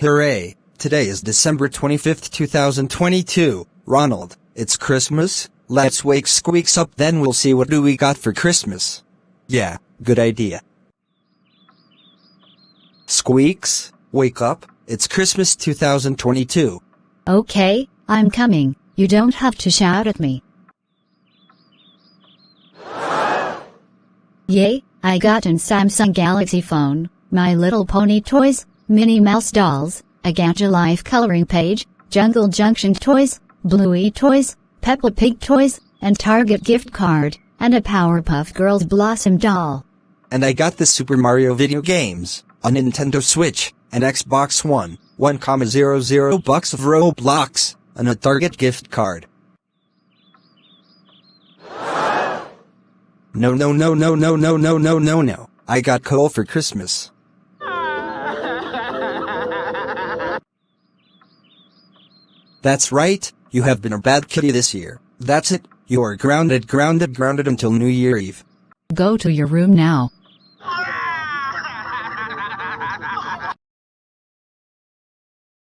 Hooray! Today is December 25th, 2022. Ronald, it's Christmas? Let's wake Squeaks up, then we'll see what do we got for Christmas. Yeah, good idea. Squeaks, wake up, it's Christmas 2022. Okay, I'm coming. You don't have to shout at me. Yay, I got an Samsung Galaxy phone, My Little Pony toys, Minnie Mouse dolls, a Gadget Life coloring page, Jungle Junction toys, Bluey toys, Peppa Pig toys, and Target gift card, and a Powerpuff Girls Blossom doll. And I got the Super Mario video games, a Nintendo Switch, an Xbox One, $1,000 of Roblox, and a Target gift card. No. I got coal for Christmas. That's right, you have been a bad kitty this year. That's it, you are grounded until New Year Eve. Go to your room now.